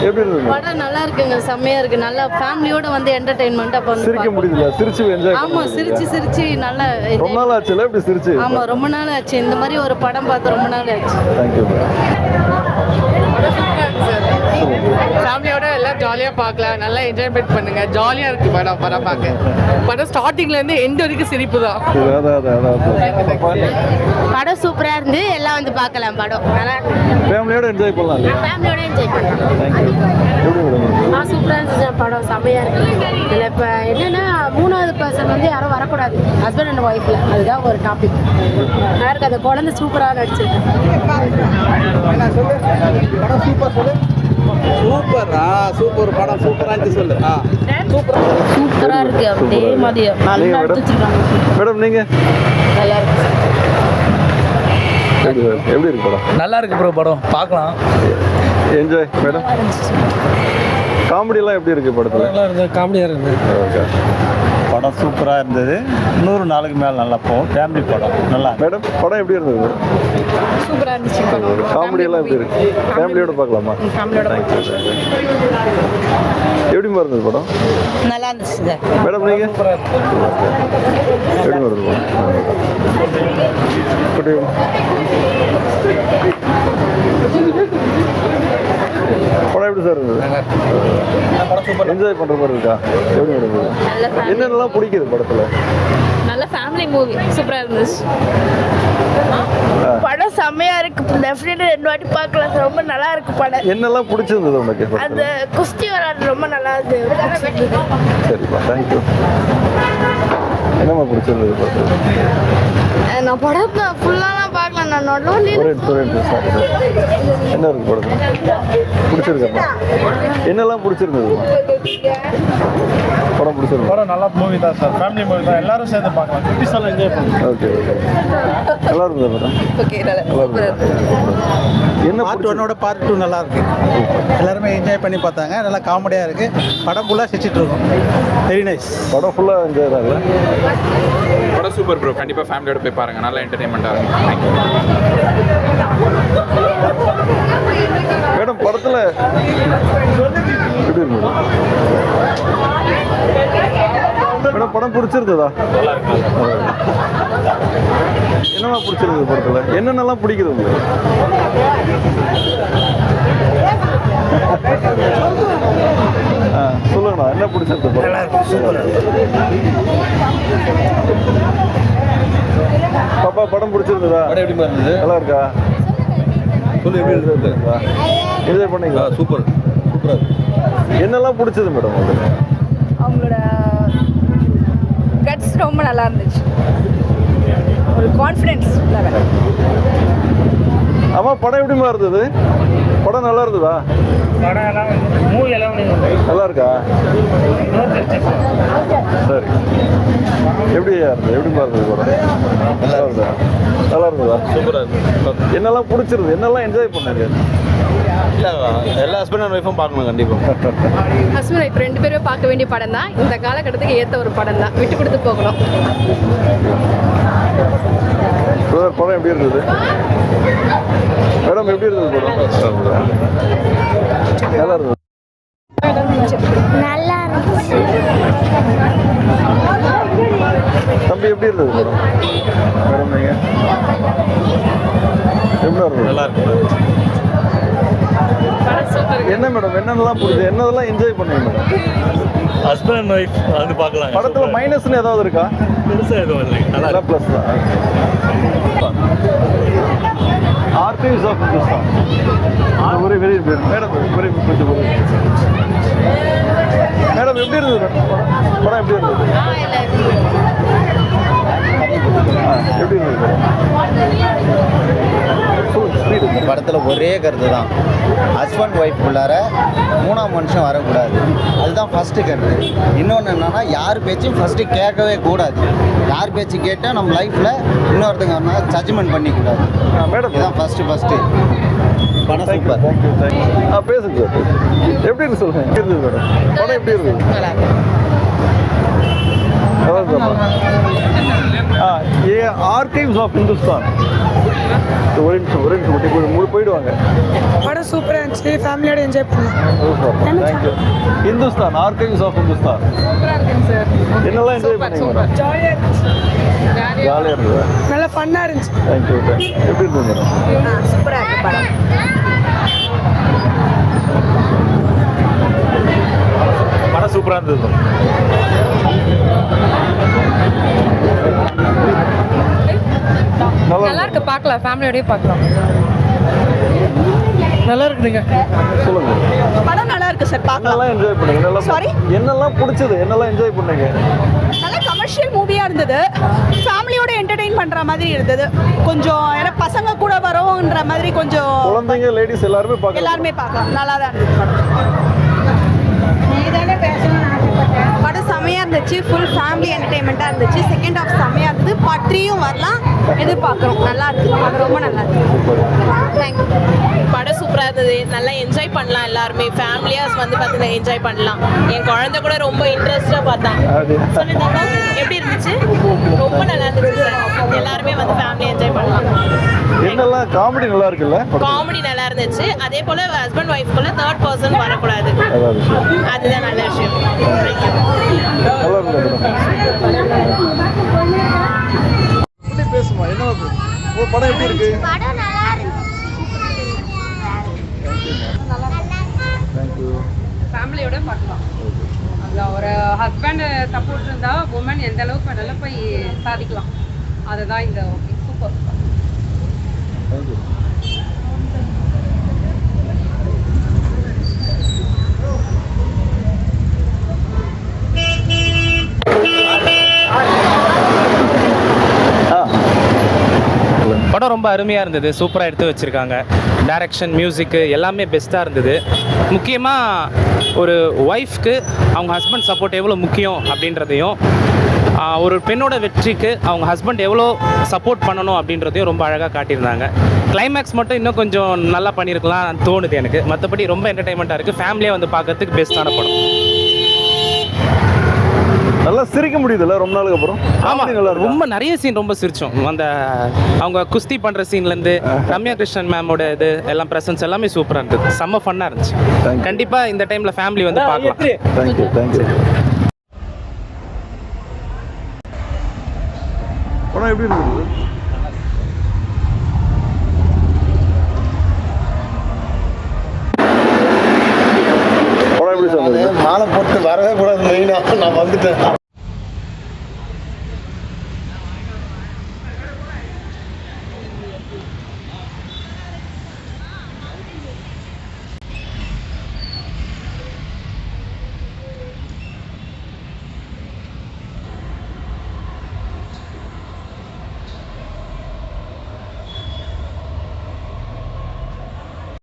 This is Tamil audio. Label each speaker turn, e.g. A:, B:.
A: எப்படி இருந்தது?
B: படம் நல்லா இருக்குங்க, செம்மையா இருக்கு. நல்லா ஃபேமிலியோட வந்து என்டர்டெயின்மெண்ட். அப்போ
A: சிரிக்க முடியுதுல? சிரிச்சு என்ஜாய்.
B: ஆமா, சிரிச்சு நல்லா.
A: ரொம்ப நாள் ஆச்சுல இப்படி சிரிச்சு?
B: ஆமா, ரொம்ப நாள் ஆச்சு. இந்த மாதிரி ஒரு படம் பார்த்து ரொம்ப நாள் ஆச்சு.
A: தேங்க்யூ.
C: ஃபேமிலியோட எல்லாம் ஜாலியாக பார்க்கலாம், நல்லா என்ஜாய்மெண்ட் பண்ணுங்க. ஜாலியாக இருக்கு படம் பார்க்க. படம் ஸ்டார்டிங்லேருந்து எண்ட் வரைக்கும் சிரிப்பு தான்.
B: படம் சூப்பரா இருந்து எல்லாம் வந்து பார்க்கலாம். படம் நல்லா
A: ஃபேமிலியோட என்ஜாய் பண்ணலாம்.
B: ஃபேமிலியோட என்ஜாய் பண்ணலாம்.
A: தேங்க்யூ. எப்படி மேடம்?
B: சூப்பரா இருந்துச்சு படம், செம்மையா இருக்கு. இதில் இப்போ என்னன்னா 3வது பர்சன் வந்து யாரும் வரக்கூடாது, ஹஸ்பண்ட் அண்ட் ஒய்ஃப்ல. அதுதான் ஒரு டாபிக். நல்லா இருக்கு. அந்த குழந்தை சூப்பராக நடிச்சிருக்கு.
D: சூப்பர் படம். சூப்பரா இருந்துச்சு சொல்லு.
B: சூப்பரா இருக்கு. அப்படியே மாதிரி நல்லா எடுத்துச்சிருக்காங்க.
A: மேடம் நீங்க?
B: நல்லா இருக்கு.
A: எப்படி இருக்கு படம்?
E: நல்லா இருக்கு ப்ரோ, படம் பார்க்கலாம்.
A: என்ஜாய். மேடம் காமெடிலாம் எப்படி இருக்கு படத்தில்?
E: நல்லா இருந்தது, காமெடியாக இருந்தது.
A: ஓகே.
D: படம் சூப்பராக இருந்தது. 100 நாளுக்கு மேலே நல்லா போகும். ஃபேமிலி படம் நல்லா.
A: மேடம் படம் எப்படி இருந்தது?
B: சூப்பரா இருந்துச்சு.
A: காமெடியெல்லாம் எப்படி இருக்கு? ஃபேமிலியோட பார்க்கலாமா?
B: ஃபேமிலியோட
A: எப்படி இருந்தது படம்?
B: நல்லா இருந்துச்சு.
A: மேடம் நீங்க? எப்படி வருது படம்? எப்படி சார் இருந்தது? என்ஜாய் பண்ற மாதிரி இருக்கா? எப்படி இருந்தது? என்னென்னலாம் பிடிக்குது படத்துல?
B: நல்ல ஃபேமிலி மூவி, சூப்பரா இருந்துச்சு. படம் செம்மையா இருக்கு. டெஃபினெட்லி 2 வாட்டி பார்க்கலாம். ரொம்ப நல்லா இருக்கு படம்.
A: என்னெல்லாம் பிடிச்சிருந்தது உனக்கு?
B: அந்த குஸ்தி விளையாட்டு ரொம்ப நல்லா இருந்தது.
A: சரிப்பா, தேங்க்யூ. என்னம்மா பிடிச்சிருந்தது படத்துல?
B: நான் படத்தை ஃபுல்லாலாம் பார்க்கல. நான் நடுவில்
A: என்ன இருக்கு படத்துல? பிடிச்சிருக்கப்பா? என்னெல்லாம் பிடிச்சிருந்தது படம்? பிடிச்சிருக்கு.
D: படம் நல்ல மூவி தான் சார். ஃபேமிலி மூவி தான். எல்லாரும் சேர்ந்து பார்க்கலாம். குட்டீஸ் எல்லாம் என்ஜாய் பண்ணுங்க.
A: Okay okay. நல்லா இருந்தது படம்.
B: ஓகே.
A: என்ன
D: பார்ட் 1ஓட பார்ட் 2 நல்லா இருக்கு. எல்லாருமே என்ஜாய் பண்ணி பார்த்தாங்க. நல்லா காமெடியாக இருக்கு. படம் ஃபுல்லாக சிரிச்சிட்டு இருக்கும். Very nice.
A: படம் ஃபுல்லாக என்ஜாய் தான் இல்லை?
F: படம் சூப்பர் ப்ரோ. கண்டிப்பாக ஃபேமிலியோட போய் பாருங்கள். நல்லா என்டர்டைன்மெண்ட்டாக இருக்கும். தேங்க்யூ.
A: மேடம் படத்தில் எப்படி இருக்கு மேடம்? படம் பிடிச்சிருந்ததா? என்னெல்லாம் பிடிச்சிருந்தது படத்தில்? என்னென்னலாம் பிடிக்குது உங்களுக்கு? சொல்லுங்கண்ணா, என்ன பிடிச்சிருந்தது படம்? பாப்பா படம் பிடிச்சிருந்ததா?
E: எப்படி இருந்தது?
A: நல்லா இருக்கா? சொல்லு, எப்படி இருந்தது? என்ஜாய் பண்ணீங்களா?
E: சூப்பர் சூப்பராக இருக்கு.
A: என்னெல்லாம் பிடிச்சது மேடம் உங்களுக்கு?
G: அவங்களோட கட்ஸ் ரொம்ப நல்லா இருந்துச்சு. ஒரு கான்ஃபிடென்ஸ் லெவல்.
A: ஆமாம், படம் எப்படிமா இருந்தது? படம் நல்லா இருந்ததா? நல்லா இருக்கா? சரி. எப்படியா இருந்தது? எப்படிமா இருந்தது படம்? நல்லா இருந்ததா? நல்லா இருந்ததா?
E: சூப்பராக இருக்கு.
A: என்னெல்லாம் பிடிச்சிருது? என்னெல்லாம் என்ஜாய் பண்ணீங்க?
E: எல்லா ஹஸ்பண்ட் அண்ட் ஒய்ஃபும் பார்க்கணும் கண்டிப்பாக.
B: ஹஸ்பண்ட் ஒய்ஃப் 2 பேருமே பார்க்க வேண்டிய படம் தான். இந்த காலகட்டத்துக்கு ஏற்ற ஒரு படம் தான். விட்டு கொடுத்து போகணும்.
A: படம் எப்படி இருந்தது மேடம்? எப்படி இருந்தது படம்? நல்லா இருந்தது.
B: நல்லா இருந்துச்சு.
A: தம்பி எப்படி இருந்தது படம்? மேடம் நீங்க எப்படி இருந்தது?
E: நல்லா இருக்கு.
A: என்ன மேடம் என்னென்னலாம் பிடிச்சது? என்னதெல்லாம் என்ஜாய் பண்ணீங்க மேடம்?
E: ஹஸ்பண்ட் அண்ட் ஒய்ஃப் வந்து பார்க்கலாம்.
A: படத்தில் மைனஸ்னு ஏதாவது இருக்கா?
E: பெருசாக எதுவும் இல்லை.
A: நல்லா ப்ளஸ் தான். Archives of Hindustan. Very very madam very கொஞ்சம் மேடம் எப்படி இருந்தது மேடம்? படம் எப்படி இருந்தது? எப்படி இருந்தது
D: படத்தில் ஒரே கருத்து தான். ஹஸ்பண்ட் ஒய்ஃப் உள்ளார 3ஆம் மனுஷன் வரக்கூடாது. அதுதான் ஃபஸ்ட்டு கருத்து. இன்னொன்று என்னென்னா, யார் பேச்சும் ஃபஸ்ட்டு கேட்கவே கூடாது. யார் பேச்சு கேட்டால் நம்ம லைஃப்பில் இன்னொருத்தங்க ஜட்ஜ்மெண்ட் பண்ணிக்கூடாது.
A: மேடம்
D: இதுதான் ஃபஸ்ட்டு படம் சூப்பர்.
A: தேங்க்யூ. பேசுங்க சார். எப்படி இருக்கு சொல்லுங்கள். எப்படி இருந்தது மேடம்? படம் எப்படி இருந்தது? நல்லா இருக்குதாம்மா? ஏ ஆர்கைவ்ஸ் ஆஃப் ஹிந்துஸ்தான். ஒரு நிமிஷம் மட்டும் போயிடுவாங்க.
H: படம் சூப்பராக இருந்துச்சு, ஃபேமிலியோட என்ஜாய் பண்ணலாம்.
A: Thank you. Hindustan, archives of Hindustan. என்னெல்லாம் என்ஜாய் பண்ணீங்க மேடம்?
H: ஜாலியாக இருந்துச்சு,
A: ஜாலியாக இருந்தது.
H: நல்லா ஃபன்னாக இருந்துச்சு.
A: தேங்க்யூ. எப்படி இருந்தது மேடம்?
G: சூப்பராக இருக்கு படம்.
E: படம் சூப்பராக இருந்தது.
C: நல்லா இருக்கு, பார்க்கலாம், ஃபேமிலியோடய பார்க்கலாம்.
H: நல்லா இருக்குதுங்க.
A: சொல்லுங்க.
G: படம் நல்லா இருக்கு சார், பார்க்கலாம்.
A: என்னெல்லாம் என்ஜாய் பண்ணீங்க?
G: Sorry?
A: என்னெல்லாம் பிடிச்சது? என்னெல்லாம் என்ஜாய் பண்ணீங்க?
G: நல்ல கமர்ஷியல் மூவியாக இருந்தது, ஃபேமிலியோட என்டர்டெயின் பண்ணுற மாதிரி இருந்தது. கொஞ்சம் ஏன்னா பசங்க கூட வரோன்ற மாதிரி கொஞ்சம்
A: குழந்தைங்க, லேடிஸ் எல்லாருமே பார்க்கலாம்.
G: எல்லாருமே பார்க்கலாம். நல்லா தான் இருந்தது படம் செம்மையாக இருந்துச்சு. ஃபுல் ஃபேமிலி என்டர்டெயின்மெண்ட்டாக இருந்துச்சு. செகண்ட் ஹாஃப் செம்மையாக இருந்தது. பார்ட் 3யும் வரலாம் எதிர்பார்க்குறோம். நல்லா இருக்கு, அது ரொம்ப நல்லா இருக்கு. தேங்க்யூ.
I: படம் சூப்பராக இருந்தது, நல்லா என்ஜாய் பண்ணலாம். எல்லாருமே ஃபேமிலியாக வந்து பார்த்தீங்கன்னா என்ஜாய் பண்ணலாம். என் குழந்தை கூட ரொம்ப இன்ட்ரெஸ்டாக பார்த்தான். சொல்லுங்க, எப்படி இருந்துச்சு? ரொம்ப நல்லா இருந்துச்சு சார். எல்லாருமே வந்து ஃபேமிலி என்ஜாய் பண்ணலாம்.
A: என்னெல்லாம் காமெடி நல்லா இருக்குல்ல?
I: காமெடி நல்லா இருந்துச்சு. அதே போல் ஹஸ்பண்ட் ஒய்ஃப்குள்ள தேர்ட் பர்சன் வரக்கூடாது,
A: அதான் விஷயம்.
I: அதுதான் நல்ல விஷயம்.
A: நல்லா இருந்தது மேடம். எப்படி பேசுமா? என்ன ஒரு படம் எப்படி இருக்கு? தேங்க்யூ.
C: ஃபேமிலியோட பார்க்கலாம். அதில் ஒரு ஹஸ்பண்ட் சப்போர்ட் இருந்தால் உமன் எந்த அளவுக்கு வேணாலும் போய் சாதிக்கலாம். அதுதான் இந்த ஓகே, சூப்பர்.
A: தேங்க்யூ.
J: படம் ரொம்ப அருமையாக இருந்தது, சூப்பராக எடுத்து வச்சுருக்காங்க. டைரக்ஷன், மியூசிக்கு எல்லாமே பெஸ்ட்டாக இருந்தது. முக்கியமாக ஒரு ஒய்ஃப்க்கு அவங்க ஹஸ்பண்ட் சப்போர்ட் எவ்வளோ முக்கியம் அப்படின்றதையும், ஒரு பெண்ணோட வெற்றிக்கு அவங்க ஹஸ்பண்ட் எவ்வளோ சப்போர்ட் பண்ணணும் அப்படின்றதையும் ரொம்ப அழகாக காட்டியிருந்தாங்க. கிளைமேக்ஸ் மட்டும் இன்னும் கொஞ்சம் நல்லா பண்ணியிருக்கலாம் தோணுது எனக்கு. மற்றபடி ரொம்ப என்டர்டைன்மெண்ட்டாக இருக்குது. ஃபேமிலியாக வந்து பார்க்கறதுக்கு பெஸ்ட்டான படம்.
A: நல்லா சிரிக்க முடியுதுல்ல ரொம்ப நாளுக்கு அப்புறம்?
J: ஆமாம்,
A: நல்லா இருக்கு.
J: ரொம்ப நிறைய சீன் ரொம்ப சிரிச்சோம். அந்த அவங்க குஸ்தி பண்ணுற சீன்லேருந்து ரம்யா கிருஷ்ணன் மேமோட இது எல்லாம் ப்ரெசன்ஸ் எல்லாமே சூப்பராக இருந்தது. செம்ம ஃபன்னாக இருந்துச்சு. கண்டிப்பாக இந்த டைமில் ஃபேமிலி வந்து பார்க்கலாம்.
A: தேங்க்யூ. தேங்க்யூ. படம் எப்படி இருந்தது? படம் எப்படி சொன்னது?
D: மாலை போட்டு வரவே கூடாது, மெயினாக நான் வந்துட்டேன்.